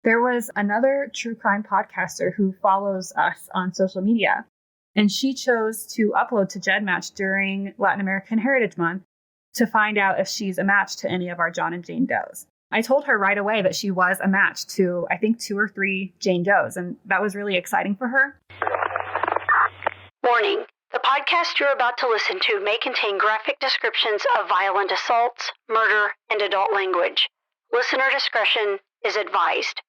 There was another true crime podcaster who follows us on social media, and she chose to upload to GEDmatch during Latin American Heritage Month to find out if she's a match to any of our John and Jane Does. I told her right away that she was a match to, I think, 2 or 3 Jane Does, and that was really exciting for her. Warning. The podcast you're about to listen to may contain graphic descriptions of violent assaults, murder, and adult language. Listener discretion is advised.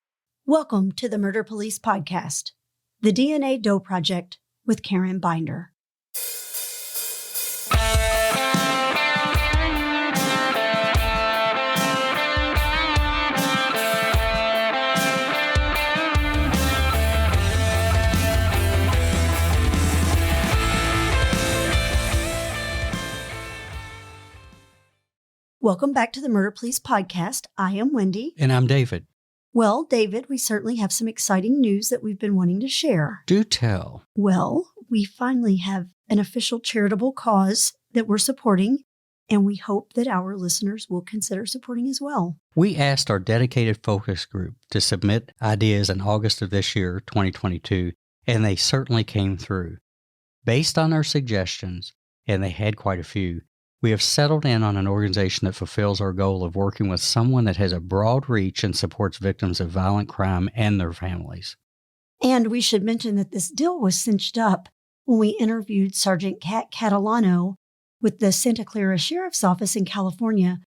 Welcome to the Murder Police Podcast, the DNA Doe Project with Cairenn Binder. Welcome back to the Murder Police Podcast. I am Wendy. And I'm David. Well, David, we certainly have some exciting news that we've been wanting to share. Do tell. Well, we finally have an official charitable cause that we're supporting, and we hope that our listeners will consider supporting as well. We asked our dedicated focus group to submit ideas in August of this year, 2022, and they certainly came through. Based on our suggestions, and they had quite a few, we have settled in on an organization that fulfills our goal of working with someone that has a broad reach and supports victims of violent crime and their families. And we should mention that this deal was cinched up when we interviewed Sergeant Kat Catalano with the Santa Clara Sheriff's Office in California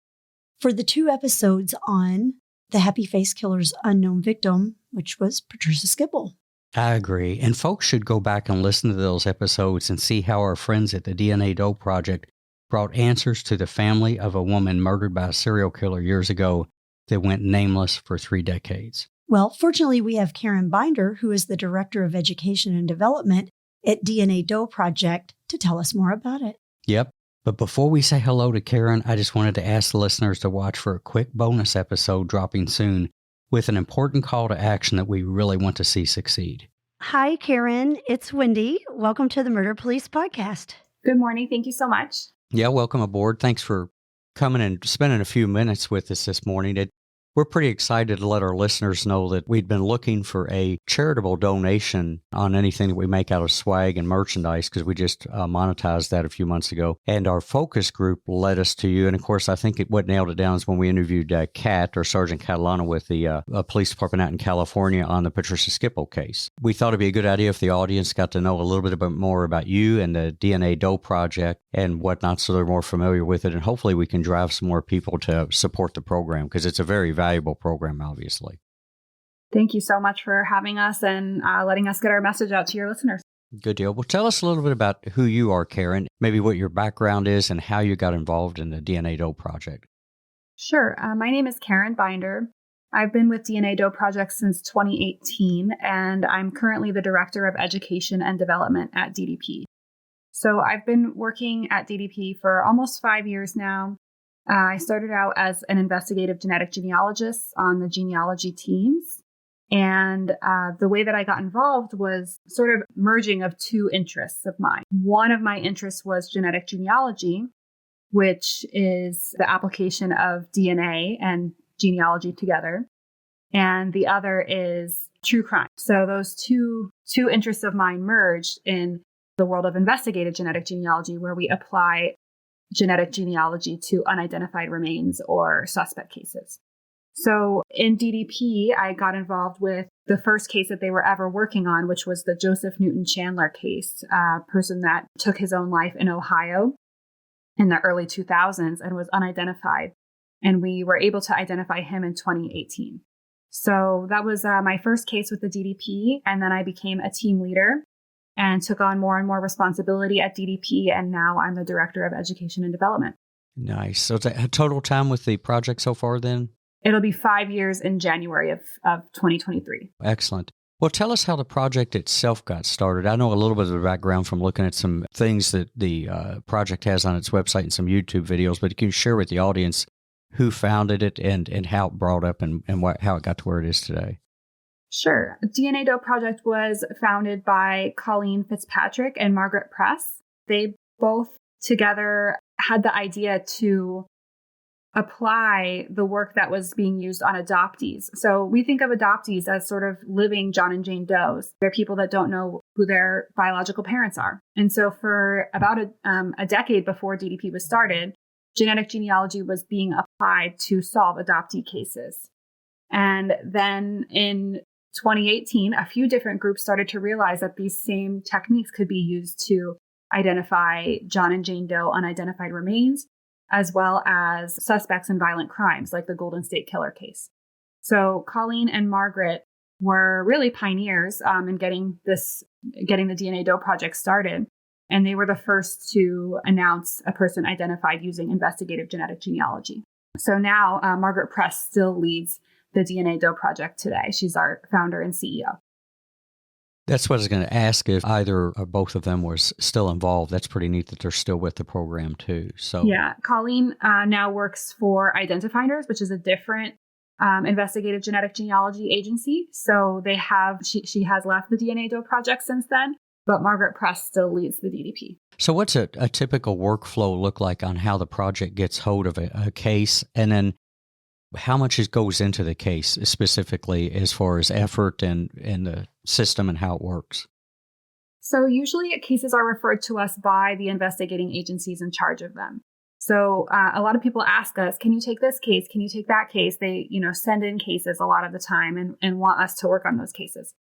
for the 2 episodes on the Happy Face Killer's unknown victim, which was Patricia Skibble. I agree. And folks should go back and listen to those episodes and see how our friends at the DNA Doe Project brought answers to the family of a woman murdered by a serial killer years ago that went nameless for 3 decades. Well, fortunately, we have Cairenn Binder, who is the Director of Education and Development at DNA Doe Project, to tell us more about it. Yep. But before we say hello to Cairenn, I just wanted to ask the listeners to watch for a quick bonus episode dropping soon with an important call to action that we really want to see succeed. Hi, Cairenn. It's Wendy. Welcome to the Murder Police Podcast. Good morning. Thank you so much. Yeah, welcome aboard. Thanks for coming and spending a few minutes with us this morning. We're pretty excited to let our listeners know that we'd been looking for a charitable donation on anything that we make out of swag and merchandise because we just monetized that a few months ago. And our focus group led us to you. And of course, I think what nailed it down is when we interviewed Kat or Sergeant Catalano with the police department out in California on the Patricia Skibble case. We thought it'd be a good idea if the audience got to know a little bit more about you and the DNA Doe Project and whatnot so they're more familiar with it. And hopefully we can drive some more people to support the program because it's a very valuable program, obviously. Thank you so much for having us and letting us get our message out to your listeners. Good deal. Well, tell us a little bit about who you are, Cairenn, maybe what your background is and how you got involved in the DNA Doe Project. Sure. My name is Cairenn Binder. I've been with DNA Doe Project since 2018, and I'm currently the Director of Education and Development at DDP. So I've been working at DDP for almost 5 years now. I started out as an investigative genetic genealogist on the genealogy teams. And the way that I got involved was sort of merging of 2 interests of mine. One of my interests was genetic genealogy, which is the application of DNA and genealogy together. And the other is true crime. So those two interests of mine merged in the world of investigative genetic genealogy, where we apply genetic genealogy to unidentified remains or suspect cases. So in DDP, I got involved with the first case that they were ever working on, which was the Joseph Newton Chandler case, a person that took his own life in Ohio in the early 2000s and was unidentified. And we were able to identify him in 2018. So that was my first case with the DDP. And then I became a team leader and took on more and more responsibility at DDP. And now I'm the Director of Education and Development. Nice. So it's a total time with the project so far then? It'll be 5 years in January of 2023. Excellent. Well, tell us how the project itself got started. I know a little bit of the background from looking at some things that the project has on its website and some YouTube videos, but can you share with the audience who founded it and how it brought up and how it got to where it is today? Sure. DNA Doe Project was founded by Colleen Fitzpatrick and Margaret Press. They both together had the idea to apply the work that was being used on adoptees. So we think of adoptees as sort of living John and Jane Does. They're people that don't know who their biological parents are. And so for about a decade before DDP was started, genetic genealogy was being applied to solve adoptee cases. And then in 2018, a few different groups started to realize that these same techniques could be used to identify John and Jane Doe unidentified remains, as well as suspects in violent crimes like the Golden State Killer case. So Colleen and Margaret were really pioneers in getting the DNA Doe Project started. And they were the first to announce a person identified using investigative genetic genealogy. So now Margaret Press still leads the DNA Doe Project today. She's our founder and CEO. That's what I was going to ask, if either or both of them was still involved. That's pretty neat that they're still with the program too. So yeah, Colleen now works for Identifinders, which is a different investigative genetic genealogy agency. So she has left the DNA Doe Project since then, but Margaret Press still leads the DDP. So what's a typical workflow look like on how the project gets hold of a case, and then how much goes into the case specifically as far as effort and the system and how it works? So usually cases are referred to us by the investigating agencies in charge of them. So a lot of people ask us, can you take this case? Can you take that case? They, send in cases a lot of the time and want us to work on those cases.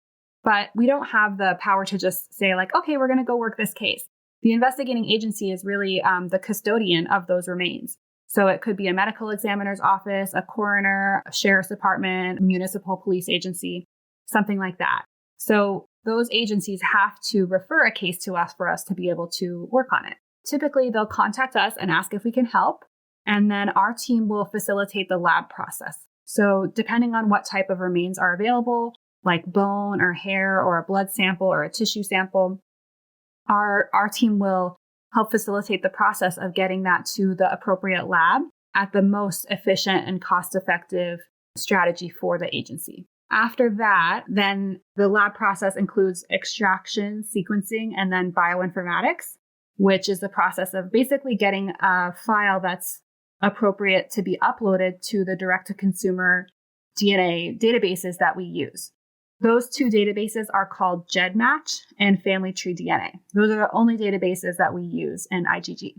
But we don't have the power to just say like, okay, we're going to go work this case. The investigating agency is really the custodian of those remains. So it could be a medical examiner's office, a coroner, a sheriff's department, a municipal police agency, something like that. So those agencies have to refer a case to us for us to be able to work on it. Typically, they'll contact us and ask if we can help, and then our team will facilitate the lab process. So depending on what type of remains are available, like bone or hair or a blood sample or a tissue sample, our team will help facilitate the process of getting that to the appropriate lab at the most efficient and cost-effective strategy for the agency. After that, then the lab process includes extraction, sequencing, and then bioinformatics, which is the process of basically getting a file that's appropriate to be uploaded to the direct-to-consumer DNA databases that we use. Those two databases are called GEDmatch and Family Tree DNA. Those are the only databases that we use in IgG.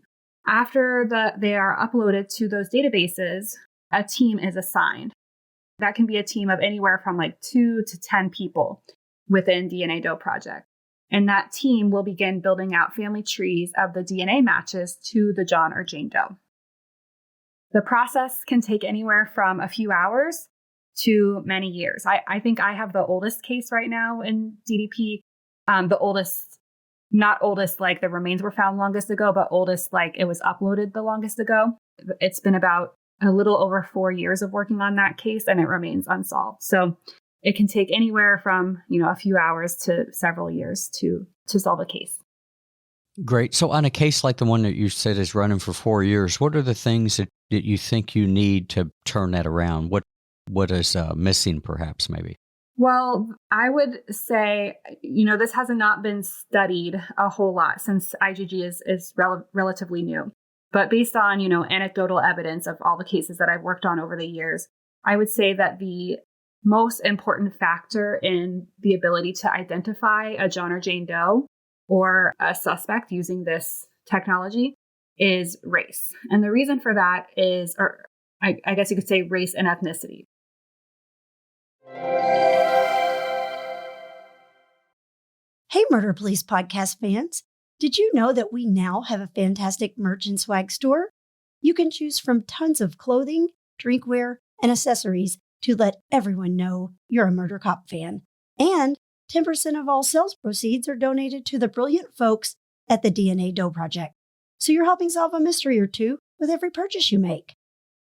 After they are uploaded to those databases, a team is assigned. That can be a team of anywhere from like 2 to 10 people within DNA Doe Project. And that team will begin building out family trees of the DNA matches to the John or Jane Doe. The process can take anywhere from a few hours to many years. I think I have the oldest case right now in DDP. The oldest, not oldest like the remains were found longest ago, but oldest like it was uploaded the longest ago. It's been about a little over 4 years of working on that case, and it remains unsolved. So it can take anywhere from a few hours to several years to solve a case. Great. So on a case like the one that you said is running for 4 years, what are the things that you think you need to turn that around? What is missing, perhaps, maybe? Well, I would say, this has not been studied a whole lot since IgG is relatively new. But based on, anecdotal evidence of all the cases that I've worked on over the years, I would say that the most important factor in the ability to identify a John or Jane Doe or a suspect using this technology is race. And the reason for that is, or I guess you could say race and ethnicity. Hey, Murder Police podcast fans. Did you know that we now have a fantastic merch and swag store? You can choose from tons of clothing, drinkware, and accessories to let everyone know you're a Murder Cop fan. And 10% of all sales proceeds are donated to the brilliant folks at the DNA Doe Project. So you're helping solve a mystery or two with every purchase you make.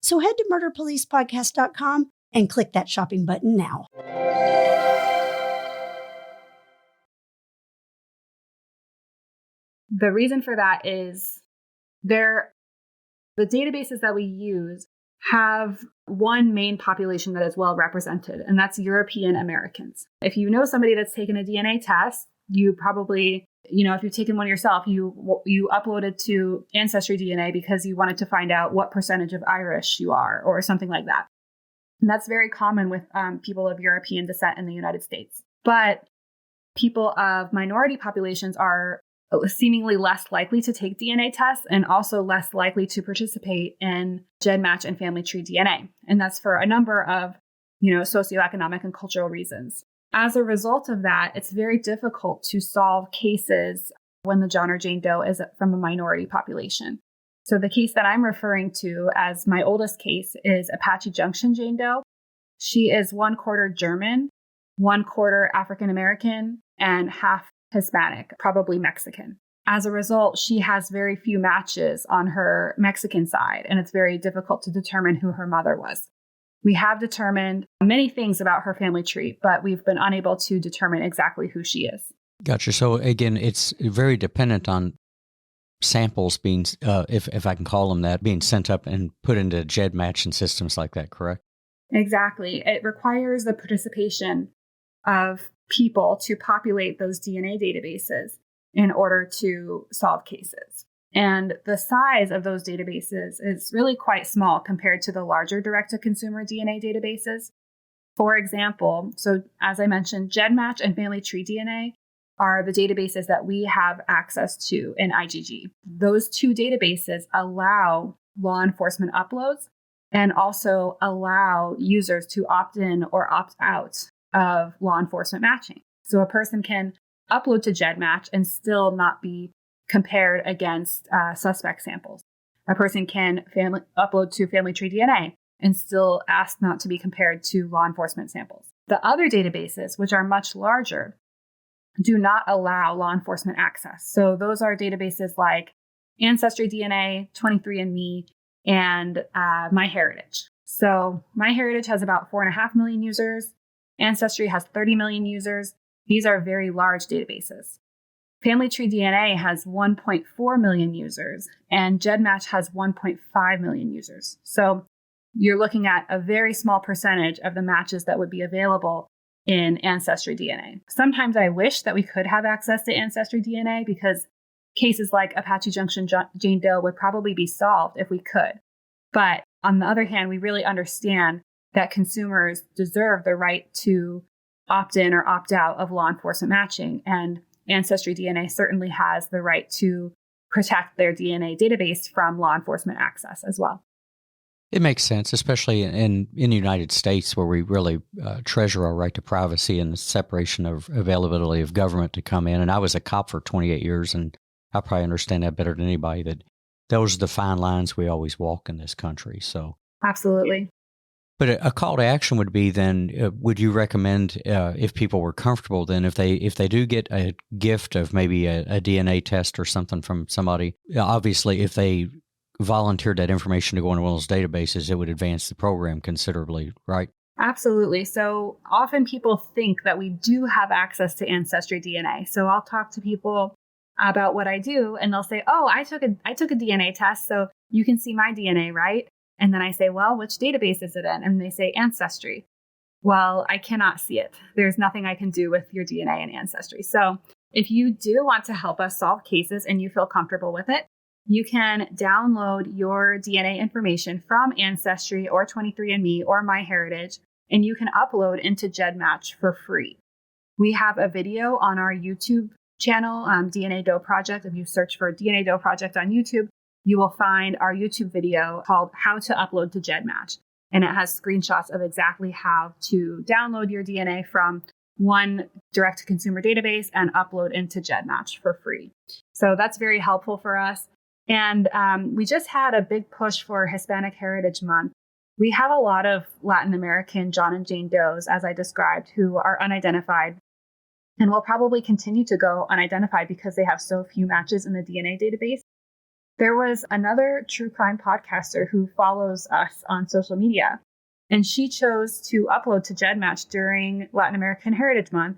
So head to murderpolicepodcast.com and click that shopping button now. The reason for that is the databases that we use have one main population that is well represented, and that's European Americans. If you know somebody that's taken a DNA test, you probably if you've taken one yourself, you uploaded to Ancestry DNA because you wanted to find out what percentage of Irish you are or something like that. And that's very common with people of European descent in the United States. But people of minority populations are seemingly less likely to take DNA tests and also less likely to participate in GEDmatch and family tree DNA. And that's for a number of, socioeconomic and cultural reasons. As a result of that, it's very difficult to solve cases when the John or Jane Doe is from a minority population. So the case that I'm referring to as my oldest case is Apache Junction Jane Doe. She is 1/4 German, 1/4 African American, and half Hispanic, probably Mexican. As a result, she has very few matches on her Mexican side, and it's very difficult to determine who her mother was. We have determined many things about her family tree, but we've been unable to determine exactly who she is. Gotcha. So again, it's very dependent on samples being, if I can call them that, being sent up and put into GEDmatch and systems like that, correct? Exactly. It requires the participation of people to populate those DNA databases in order to solve cases. And the size of those databases is really quite small compared to the larger direct-to-consumer DNA databases. For example, so as I mentioned, GEDmatch and Family Tree DNA are the databases that we have access to in IgG. Those two databases allow law enforcement uploads and also allow users to opt in or opt out of law enforcement matching. So a person can upload to GEDmatch and still not be compared against suspect samples. A person can upload to Family Tree DNA and still ask not to be compared to law enforcement samples. The other databases, which are much larger, do not allow law enforcement access. So those are databases like Ancestry DNA, 23andMe, and MyHeritage. So MyHeritage has about 4.5 million users. Ancestry has 30 million users. These are very large databases. Family Tree DNA has 1.4 million users, and GEDmatch has 1.5 million users. So you're looking at a very small percentage of the matches that would be available in Ancestry DNA. Sometimes I wish that we could have access to Ancestry DNA because cases like Apache Junction Jane Doe would probably be solved if we could. But on the other hand, we really understand that consumers deserve the right to opt in or opt out of law enforcement matching. And Ancestry DNA certainly has the right to protect their DNA database from law enforcement access as well. It makes sense, especially in the United States where we really treasure our right to privacy and the separation of availability of government to come in. And I was a cop for 28 years, and I probably understand that better than anybody, that those are the fine lines we always walk in this country. So absolutely. But a call to action would be then, would you recommend if people were comfortable then if they do get a gift of maybe a DNA test or something from somebody, obviously if they volunteered that information to go into one of those databases, it would advance the program considerably, right? Absolutely. So often people think that we do have access to Ancestry DNA. So I'll talk to people about what I do and they'll say, oh, I took a DNA test, so you can see my DNA, right? And then I say, well, which database is it in? And they say Ancestry. Well, I cannot see it. There's nothing I can do with your DNA in Ancestry. So if you do want to help us solve cases and you feel comfortable with it, you can download your DNA information from Ancestry or 23andMe or MyHeritage, and you can upload into GEDmatch for free. We have a video on our YouTube channel, DNA Doe Project. If you search for DNA Doe Project on YouTube, you will find our YouTube video called How to Upload to GEDmatch. And it has screenshots of exactly how to download your DNA from one direct-to-consumer database and upload into GEDmatch for free. So that's very helpful for us. And we just had a big push for Hispanic Heritage Month. We have a lot of Latin American John and Jane Does, as I described, who are unidentified and will probably continue to go unidentified because they have so few matches in the DNA database. There was another true crime podcaster who follows us on social media, and she chose to upload to GEDmatch during Latin American Heritage Month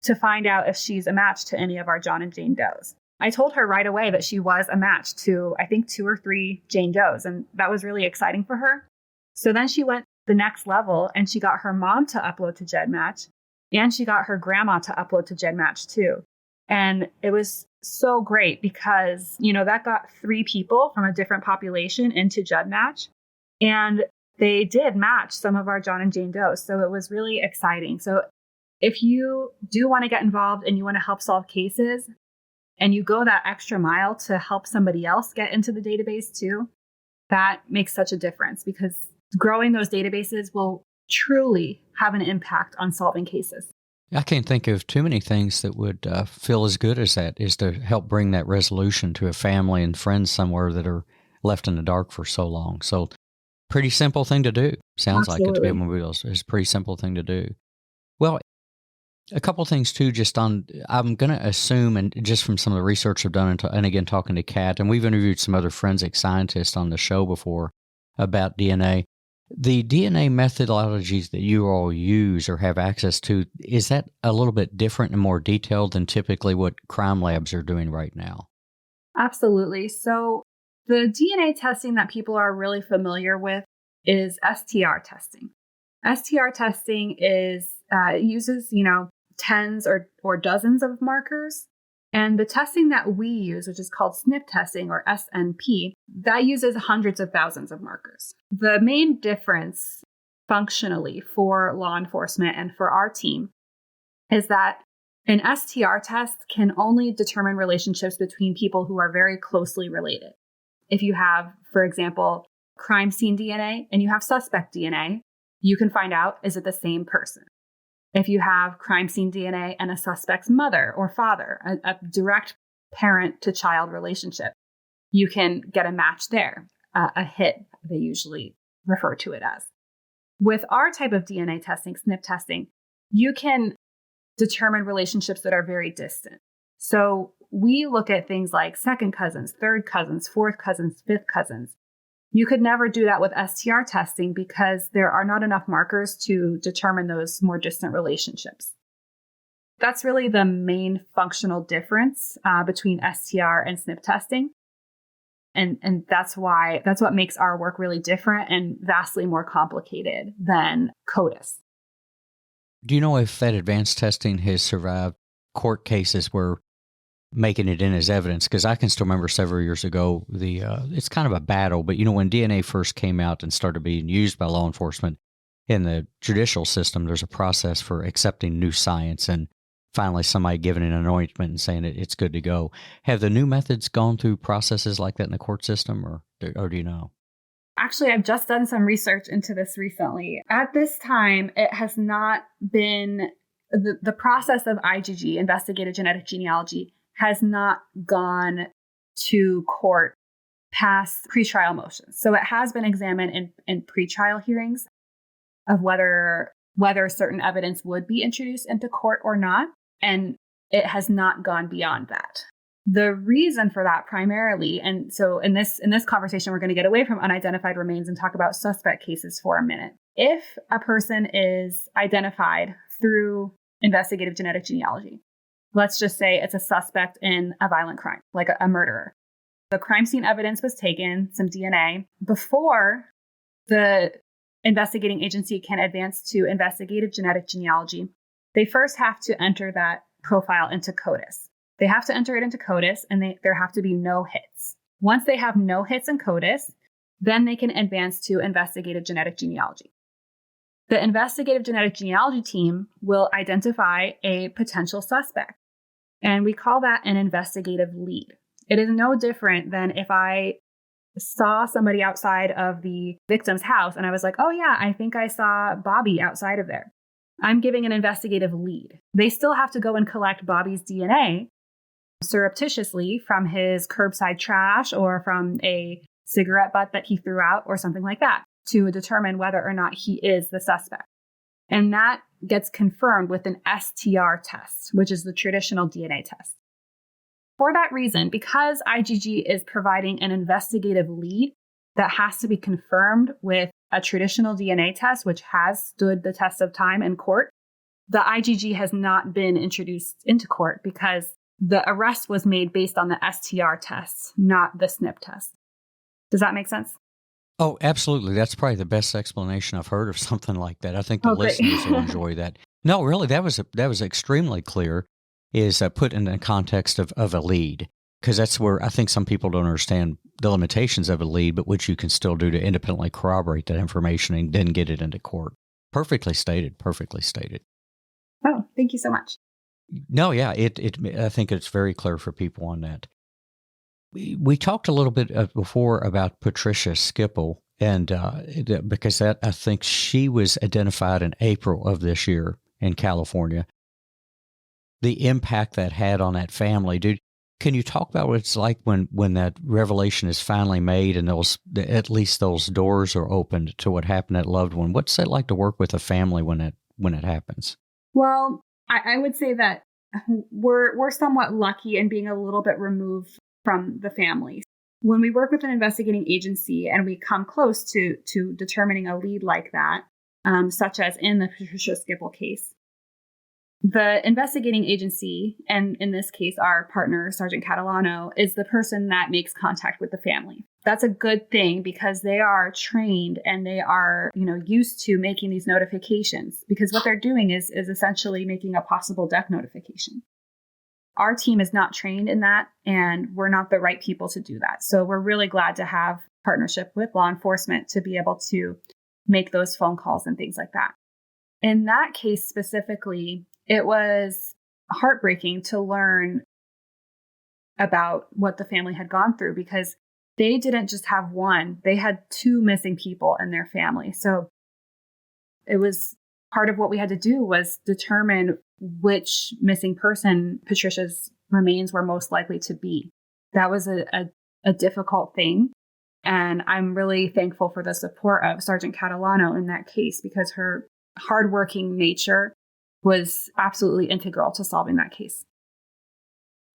to find out if she's a match to any of our John and Jane Does. I told her right away that she was a match to, I think, 2 or 3 Jane Does, and that was really exciting for her. So then she went the next level, and she got her mom to upload to GEDmatch, and she got her grandma to upload to GEDmatch too. And it was so great because, that got 3 people from a different population into GEDmatch. And they did match some of our John and Jane Does. So it was really exciting. So if you do want to get involved and you want to help solve cases and you go that extra mile to help somebody else get into the database too, that makes such a difference because growing those databases will truly have an impact on solving cases. I can't think of too many things that would feel as good as that, is to help bring that resolution to a family and friends somewhere that are left in the dark for so long. So pretty simple thing to do. Sounds Absolutely. like it to be able to do. It's a pretty simple thing to do. Well, a couple things too, just on, I'm going to assume, and just from some of the research I've done, and again, talking to Kat, and we've interviewed some other forensic scientists on the show before about DNA. The DNA methodologies that you all use or have access to, is that a little bit different and more detailed than typically what crime labs are doing right now? Absolutely. So the DNA testing that people are really familiar with is STR testing. STR testing uses, tens or dozens of markers. And the testing that we use, which is called SNP testing or SNP, that uses hundreds of thousands of markers. The main difference functionally for law enforcement and for our team is that an STR test can only determine relationships between people who are very closely related. If you have, for example, crime scene DNA and you have suspect DNA, you can find out, is it the same person? If you have crime scene DNA and a suspect's mother or father, a direct parent-to-child relationship, you can get a match there, a hit, they usually refer to it as. With our type of DNA testing, SNP testing, you can determine relationships that are very distant. So we look at things like second cousins, third cousins, fourth cousins, fifth cousins. You could never do that with STR testing because there are not enough markers to determine those more distant relationships. That's really the main functional difference between STR and SNP testing. And that's what makes our work really different and vastly more complicated than CODIS. Do you know if that advanced testing has survived court cases where making it in as evidence? Because I can still remember several years ago, it's kind of a battle, but when DNA first came out and started being used by law enforcement in the judicial system, there's a process for accepting new science and finally somebody giving an anointment and saying it's good to go. Have the new methods gone through processes like that in the court system, or do you know? Actually, I've just done some research into this recently. At this time, it has not been, the process of IGG, investigative genetic genealogy, has not gone to court past pretrial motions. So it has been examined in pretrial hearings of whether certain evidence would be introduced into court or not. And it has not gone beyond that. The reason for that primarily, and so in this conversation, we're going to get away from unidentified remains and talk about suspect cases for a minute. If a person is identified through investigative genetic genealogy, let's just say it's a suspect in a violent crime, like a murderer. The crime scene evidence was taken, some DNA. Before the investigating agency can advance to investigative genetic genealogy, they first have to enter that profile into CODIS. They have to enter it into CODIS, and there have to be no hits. Once they have no hits in CODIS, then they can advance to investigative genetic genealogy. The investigative genetic genealogy team will identify a potential suspect. And we call that an investigative lead. It is no different than if I saw somebody outside of the victim's house and I was like, oh yeah, I think I saw Bobby outside of there. I'm giving an investigative lead. They still have to go and collect Bobby's DNA surreptitiously from his curbside trash or from a cigarette butt that he threw out or something like that to determine whether or not he is the suspect. And that gets confirmed with an STR test, which is the traditional DNA test. For that reason, because IGG is providing an investigative lead that has to be confirmed with a traditional DNA test, which has stood the test of time in court, the IGG has not been introduced into court because the arrest was made based on the STR test, not the SNP test. Does that make sense? Oh, absolutely. That's probably the best explanation I've heard of something like that. I think the listeners will enjoy that. No, really, that was extremely clear. is put in the context of a lead, because that's where I think some people don't understand the limitations of a lead, but which you can still do to independently corroborate that information and then get it into court. Perfectly stated. Perfectly stated. Oh, thank you so much. No, yeah, I think it's very clear for people on that. We talked a little bit before about Patricia Skipple, and because that, I think she was identified in April of this year in California. The impact that had on that family, dude. Can you talk about what it's like when that revelation is finally made and at least those doors are opened to what happened to that loved one? What's it like to work with a family when it happens? Well, I would say that we're somewhat lucky in being a little bit removed from the family. When we work with an investigating agency and we come close to determining a lead like that, such as in the Patricia Skipple case, the investigating agency, and in this case, our partner, Sergeant Catalano, is the person that makes contact with the family. That's a good thing because they are trained and they are, used to making these notifications, because what they're doing is essentially making a possible death notification. Our team is not trained in that, and we're not the right people to do that. So we're really glad to have partnership with law enforcement to be able to make those phone calls and things like that. In that case specifically, it was heartbreaking to learn about what the family had gone through, because they didn't just have one, they had 2 missing people in their family. So it was part of what we had to do was determine which missing person Patricia's remains were most likely to be. That was a difficult thing. And I'm really thankful for the support of Sergeant Catalano in that case, because her hardworking nature was absolutely integral to solving that case.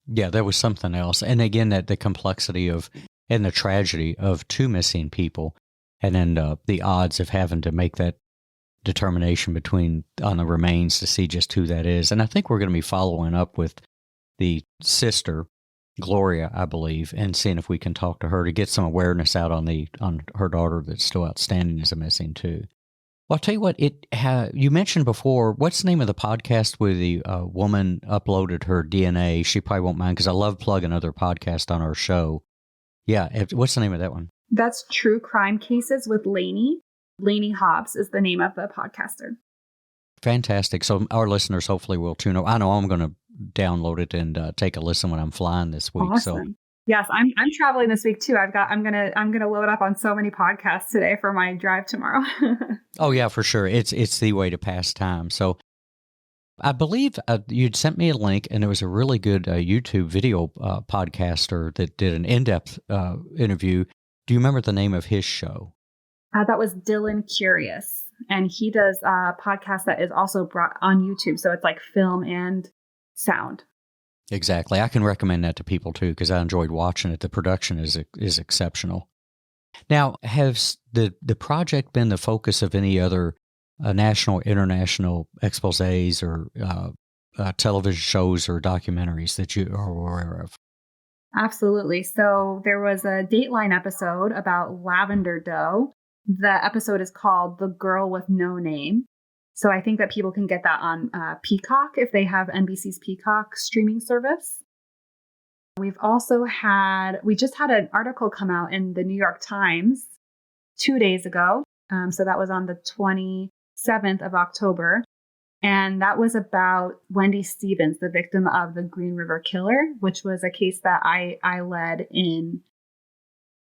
Yeah, there was something else. And again, that the complexity of and the tragedy of 2 missing people, and then the odds of having to make that determination on the remains to see just who that is. And I think we're going to be following up with the sister, Gloria, I believe, and seeing if we can talk to her to get some awareness out on her daughter that's still outstanding as a missing too. Well, I'll tell you what, you mentioned before, what's the name of the podcast where the woman uploaded her DNA? She probably won't mind because I love plugging other podcasts on our show. Yeah, what's the name of that one? That's True Crime Cases with Lainey. Lainey Hobbs is the name of the podcaster. Fantastic. So our listeners hopefully will tune up. I know I'm going to download it and take a listen when I'm flying this week. Awesome. So yes, I'm traveling this week too. I'm gonna load up on so many podcasts today for my drive tomorrow. Oh yeah, for sure. It's the way to pass time. So I believe you'd sent me a link, and there was a really good YouTube video podcaster that did an in-depth interview. Do you remember the name of his show? That was Dylan Curious, and he does a podcast that is also brought on YouTube. So it's like film and sound. Exactly. I can recommend that to people too, because I enjoyed watching it. The production is exceptional. Now, has the project been the focus of any other national, international exposés or television shows or documentaries that you are aware of? Absolutely. So there was a Dateline episode about Lavender Doe. The episode is called The Girl with No Name. So I think that people can get that on Peacock if they have NBC's Peacock streaming service. We just had an article come out in the New York Times 2 days ago. So that was on the 27th of October. And that was about Wendy Stevens, the victim of the Green River Killer, which was a case that I led in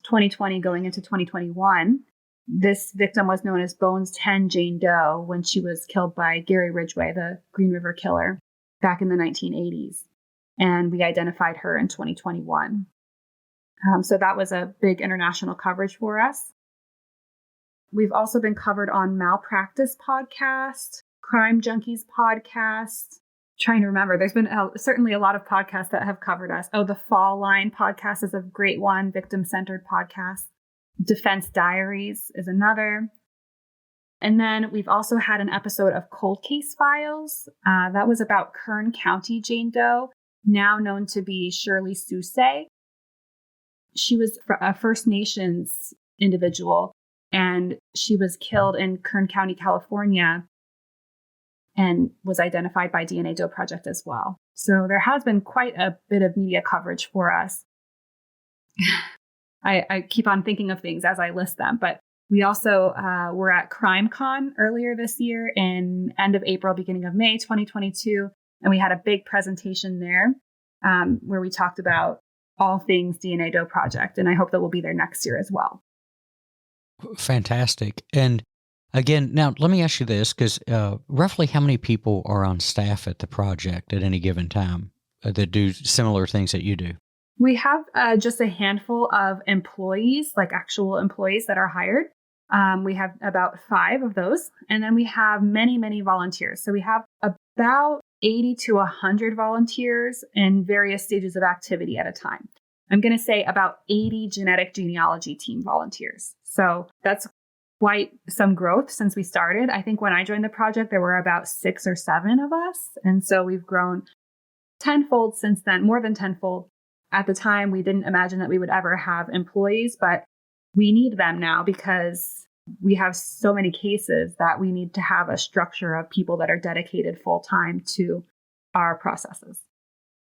2020 going into 2021. This victim was known as Bones 10 Jane Doe when she was killed by Gary Ridgway, the Green River Killer, back in the 1980s. And we identified her in 2021. So that was a big international coverage for us. We've also been covered on Malpractice Podcast, Crime Junkies Podcast. Trying to remember, there's been certainly a lot of podcasts that have covered us. Oh, the Fall Line Podcast is a great one, victim-centered podcast. Defense Diaries is another. And then we've also had an episode of Cold Case Files. That was about Kern County Jane Doe, now known to be Shirley Soucy. She was a First Nations individual, and she was killed in Kern County, California and was identified by DNA Doe Project as well. So there has been quite a bit of media coverage for us. I keep on thinking of things as I list them, but we also were at CrimeCon earlier this year in end of April, beginning of May 2022, and we had a big presentation there where we talked about all things DNA Doe Project, and I hope that we'll be there next year as well. Fantastic. And again, now let me ask you this, because roughly how many people are on staff at the project at any given time that do similar things that you do? We have just a handful of employees, like actual employees that are hired. We have about 5 of those. And then we have many, many volunteers. So we have about 80 to 100 volunteers in various stages of activity at a time. I'm going to say about 80 genetic genealogy team volunteers. So that's quite some growth since we started. I think when I joined the project, there were about 6 or 7 of us. And so we've grown tenfold since then, more than tenfold. At the time, we didn't imagine that we would ever have employees, but we need them now because we have so many cases that we need to have a structure of people that are dedicated full time to our processes.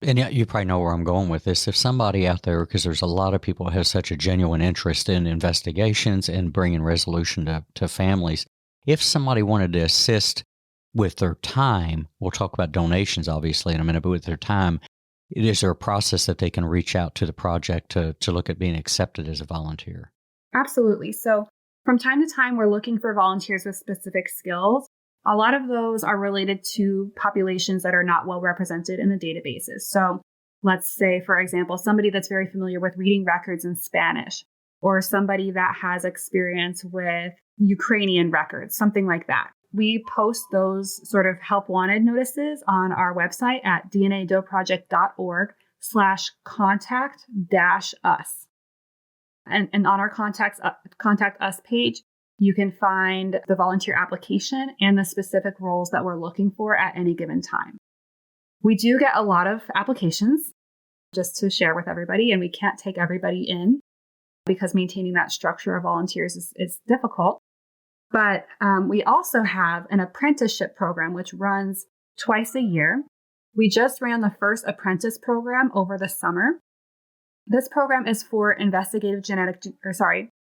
And you probably know where I'm going with this. If somebody out there, because there's a lot of people who have such a genuine interest in investigations and bringing resolution to families, if somebody wanted to assist with their time, we'll talk about donations obviously in a minute, but with their time, is there a process that they can reach out to the project to look at being accepted as a volunteer? Absolutely. So from time to time, we're looking for volunteers with specific skills. A lot of those are related to populations that are not well represented in the databases. So let's say, for example, somebody that's very familiar with reading records in Spanish, or somebody that has experience with Ukrainian records, something like that. We post those sort of help wanted notices on our website at dnadoproject.org/contact-us. And on our contact us page, you can find the volunteer application and the specific roles that we're looking for at any given time. We do get a lot of applications, just to share with everybody, and we can't take everybody in because maintaining that structure of volunteers is difficult. But we also have an apprenticeship program, which runs twice a year. We just ran the first apprentice program over the summer. This program is for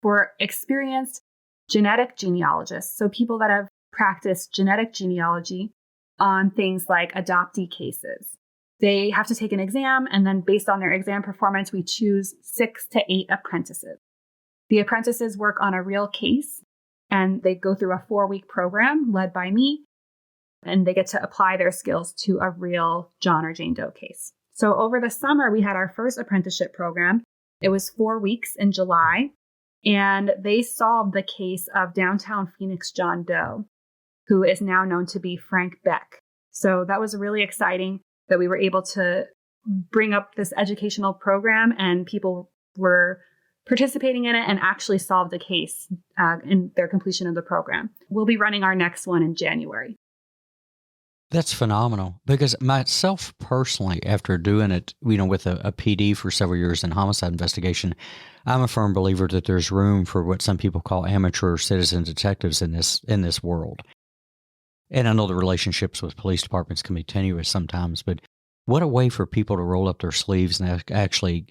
for experienced genetic genealogists. So people that have practiced genetic genealogy on things like adoptee cases. They have to take an exam, and then based on their exam performance, we choose 6 to 8 apprentices. The apprentices work on a real case, and they go through a 4-week program led by me, and they get to apply their skills to a real John or Jane Doe case. So over the summer, we had our first apprenticeship program. It was 4 weeks in July, and they solved the case of downtown Phoenix John Doe, who is now known to be Frank Beck. So that was really exciting that we were able to bring up this educational program, and people were participating in it and actually solved a case in their completion of the program. We'll be running our next one in January. That's phenomenal, because myself personally, after doing it, with a PD for several years in homicide investigation, I'm a firm believer that there's room for what some people call amateur citizen detectives in this world. And I know the relationships with police departments can be tenuous sometimes, but what a way for people to roll up their sleeves and actually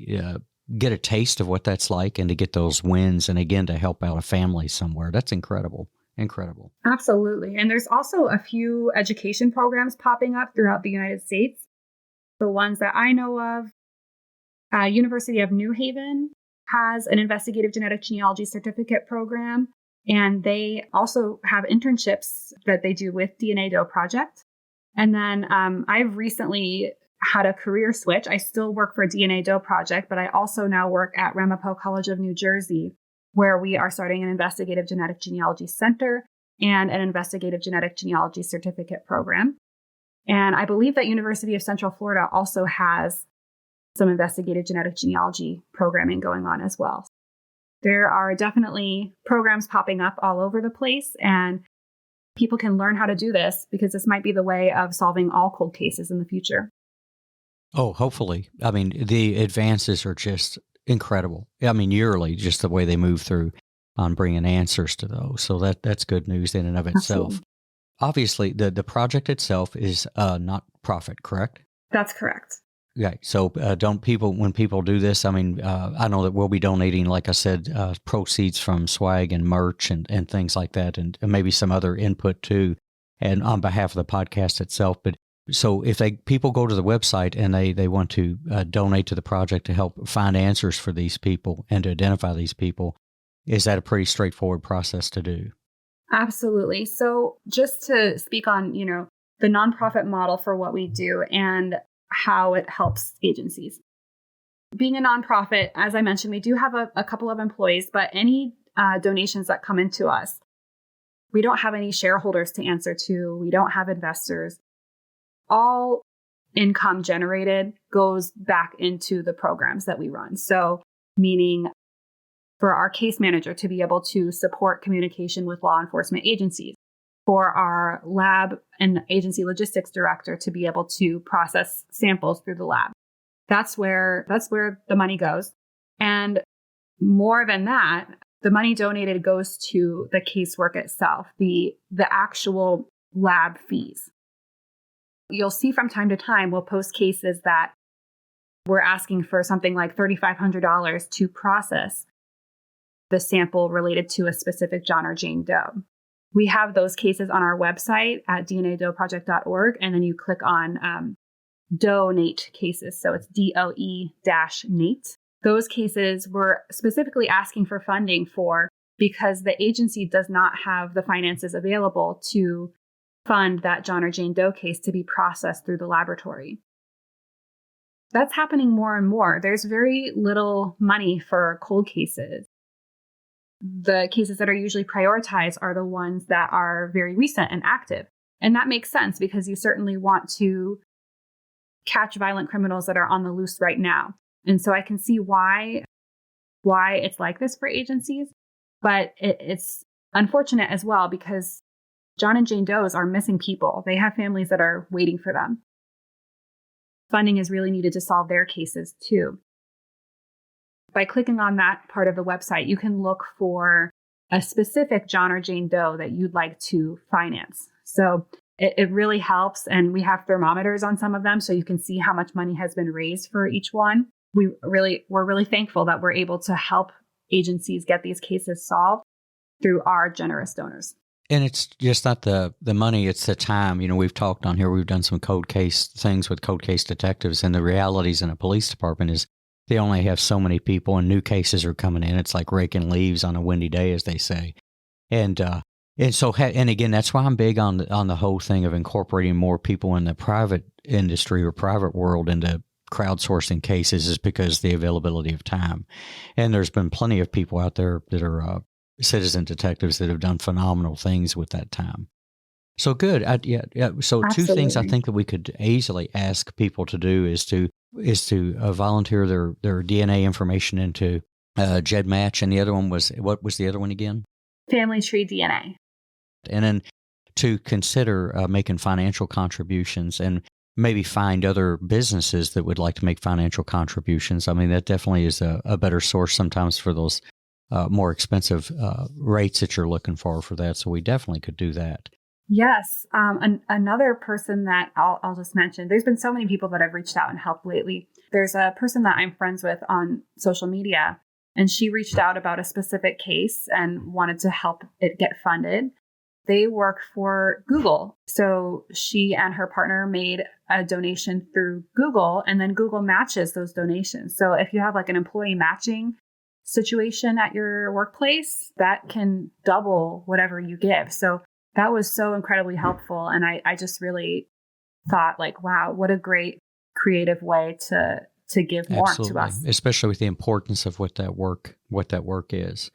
get a taste of what that's like, and to get those wins, and again, to help out a family somewhere. That's incredible. Incredible. Absolutely. And there's also a few education programs popping up throughout the United States. The ones that I know of, University of New Haven has an investigative genetic genealogy certificate program, and they also have internships that they do with DNA Doe Project. And then I've recently had a career switch. I still work for DNA Doe Project, but I also now work at Ramapo College of New Jersey, where we are starting an investigative genetic genealogy center and an investigative genetic genealogy certificate program. And I believe that University of Central Florida also has some investigative genetic genealogy programming going on as well. There are definitely programs popping up all over the place, and people can learn how to do this because this might be the way of solving all cold cases in the future. Oh, hopefully. I mean, the advances are just incredible. I mean, yearly, just the way they move through on bringing answers to those. So that's good news in and of itself. Absolutely. obviously the project itself is not profit, correct? That's correct. Yeah. So when people do this, I mean, I know that we'll be donating, like I said, proceeds from swag and merch and things like that, and maybe some other input too, and on behalf of the podcast itself. But so if people go to the website and they want to donate to the project to help find answers for these people and to identify these people, is that a pretty straightforward process to do? Absolutely. So just to speak on, the nonprofit model for what we do and how it helps agencies. Being a nonprofit, as I mentioned, we do have a couple of employees, but any donations that come into us, we don't have any shareholders to answer to. We don't have investors. All income generated goes back into the programs that we run. So meaning for our case manager to be able to support communication with law enforcement agencies, for our lab and agency logistics director to be able to process samples through the lab. That's where the money goes. And more than that, the money donated goes to the casework itself, the actual lab fees. You'll see from time to time, we'll post cases that we're asking for something like $3,500 to process the sample related to a specific John or Jane Doe. We have those cases on our website at dnadoeproject.org, and then you click on donate cases. So it's DOE-NATE. Those cases we're specifically asking for funding for because the agency does not have the finances available to fund that John or Jane Doe case to be processed through the laboratory. That's happening more and more. There's very little money for cold cases. The cases that are usually prioritized are the ones that are very recent and active. And that makes sense because you certainly want to catch violent criminals that are on the loose right now. And so I can see why it's like this for agencies, but it's unfortunate as well because John and Jane Does are missing people. They have families that are waiting for them. Funding is really needed to solve their cases too. By clicking on that part of the website, you can look for a specific John or Jane Doe that you'd like to finance. So it really helps. And we have thermometers on some of them, so you can see how much money has been raised for each one. We're really thankful that we're able to help agencies get these cases solved through our generous donors. And it's just not the money, it's the time. We've talked on here, we've done some cold case things with cold case detectives, and the realities in a police department is they only have so many people and new cases are coming in. It's like raking leaves on a windy day, as they say. And again, that's why I'm big on the whole thing of incorporating more people in the private industry or private world into crowdsourcing cases, is because the availability of time. And there's been plenty of people out there that are citizen detectives that have done phenomenal things with that time. So good. So Absolutely. Two things I think that we could easily ask people to do is to volunteer their DNA information into GEDmatch, and the other one was, what was the other one again? Family Tree DNA. And then to consider making financial contributions and maybe find other businesses that would like to make financial contributions. I mean, that definitely is a better source sometimes for those more expensive rates that you're looking for that. So we definitely could do that. Yes. Another person that I'll just mention, there's been so many people that have reached out and helped lately. There's a person that I'm friends with on social media, and she reached out about a specific case and wanted to help it get funded. They work for Google. So she and her partner made a donation through Google, and then Google matches those donations. So if you have like an employee matching situation at your workplace, that can double whatever you give. So that was so incredibly helpful. And I just really thought like, wow, what a great creative way to give more Absolutely. to us. Especially with the importance of what that work is.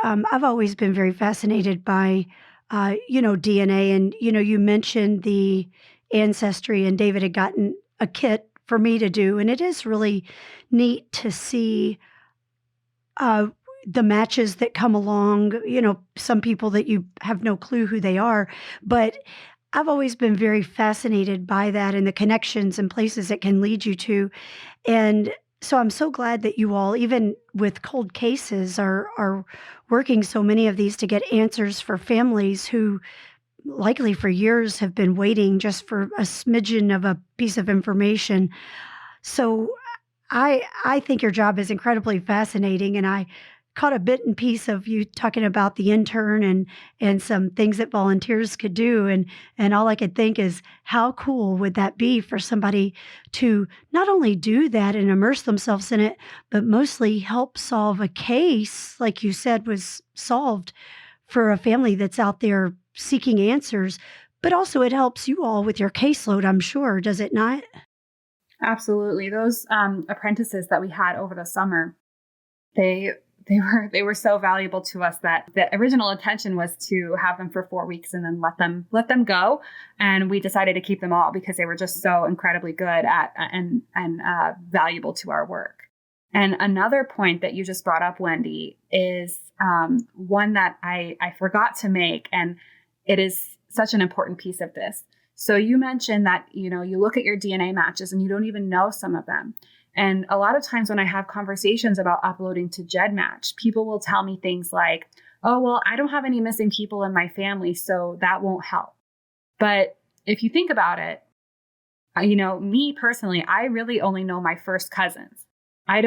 I've always been very fascinated by, DNA. And, you mentioned the ancestry, and David had gotten a kit for me to do. And it is really neat to see the matches that come along, some people that you have no clue who they are. But I've always been very fascinated by that and the connections and places it can lead you to. And so I'm so glad that you all, even with cold cases, are working so many of these to get answers for families who likely for years have been waiting just for a smidgen of a piece of information. So I think your job is incredibly fascinating, and I caught a bit and piece of you talking about the intern and some things that volunteers could do, and all I could think is how cool would that be for somebody to not only do that and immerse themselves in it, but mostly help solve a case like you said was solved for a family that's out there seeking answers. But also it helps you all with your caseload, I'm sure, does it not? Absolutely. Those apprentices that we had over the summer, they were so valuable to us that the original intention was to have them for 4 weeks and then let them go. And we decided to keep them all because they were just so incredibly good at and valuable to our work. And another point that you just brought up, Wendy, is one that I forgot to make, and it is such an important piece of this. So you mentioned that, you look at your DNA matches and you don't even know some of them. And a lot of times when I have conversations about uploading to GEDmatch, people will tell me things like, oh, well, I don't have any missing people in my family, so that won't help. But if you think about it, me personally, I really only know my first cousins. I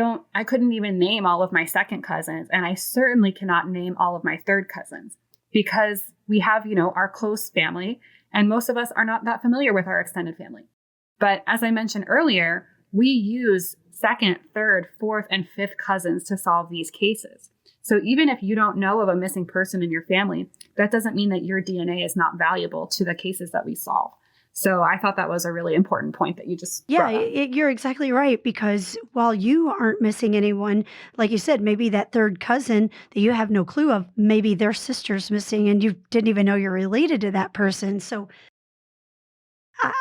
couldn't even name all of my second cousins, and I certainly cannot name all of my third cousins because we have, our close family, and most of us are not that familiar with our extended family. But as I mentioned earlier, we use second, third, fourth, and fifth cousins to solve these cases. So even if you don't know of a missing person in your family, that doesn't mean that your DNA is not valuable to the cases that we solve. So I thought that was a really important point that you just brought up. You're exactly right, because while you aren't missing anyone, like you said, maybe that third cousin that you have no clue of, maybe their sister's missing and you didn't even know you're related to that person. So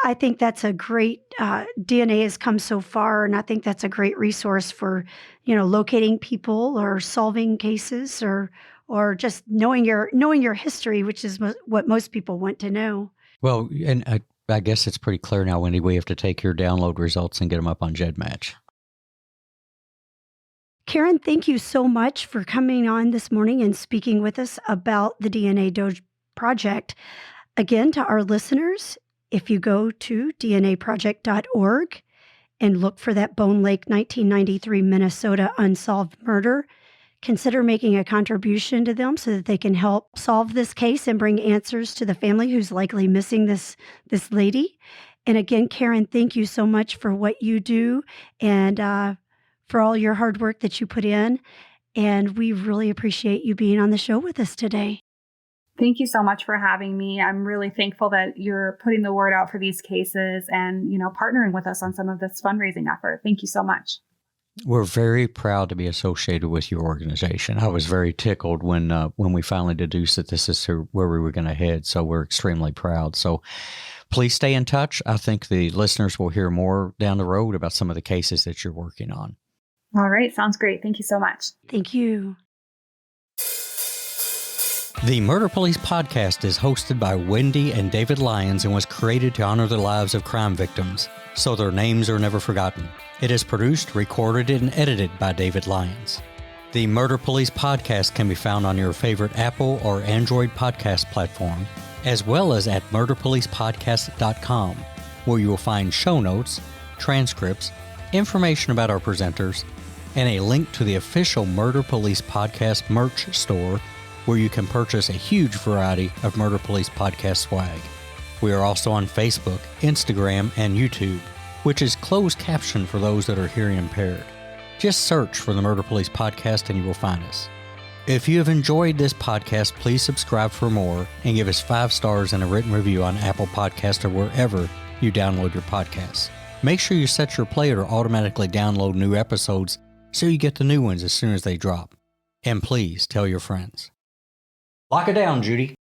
I think that's a great, DNA has come so far, and I think that's a great resource for, locating people or solving cases or just knowing your history, which is what most people want to know. Well, and I guess it's pretty clear now, Wendy, we have to take your download results and get them up on GEDmatch. Cairenn, thank you so much for coming on this morning and speaking with us about the DNA Doe Project. Again, to our listeners, if you go to dnaproject.org and look for that Bone Lake 1993 Minnesota unsolved murder, consider making a contribution to them so that they can help solve this case and bring answers to the family who's likely missing this lady. And again, Cairenn, thank you so much for what you do and for all your hard work that you put in. And we really appreciate you being on the show with us today. Thank you so much for having me. I'm really thankful that you're putting the word out for these cases and, partnering with us on some of this fundraising effort. Thank you so much. We're very proud to be associated with your organization. I was very tickled when we finally deduced that this is where we were going to head. So we're extremely proud. So please stay in touch. I think the listeners will hear more down the road about some of the cases that you're working on. All right. Sounds great. Thank you so much. Thank you. The Murder Police podcast is hosted by Wendy and David Lyons and was created to honor the lives of crime victims, so their names are never forgotten. It is produced, recorded, and edited by David Lyons. The Murder Police podcast can be found on your favorite Apple or Android podcast platform, as well as at murderpolicepodcast.com, where you will find show notes, transcripts, information about our presenters, and a link to the official Murder Police podcast merch store, where you can purchase a huge variety of Murder Police podcast swag. We are also on Facebook, Instagram, and YouTube, which is closed caption for those that are hearing impaired. Just search for the Murder Police podcast and you will find us. If you have enjoyed this podcast, please subscribe for more and give us 5 stars and a written review on Apple Podcasts or wherever you download your podcasts. Make sure you set your player to automatically download new episodes so you get the new ones as soon as they drop. And please tell your friends. Lock it down, Judy.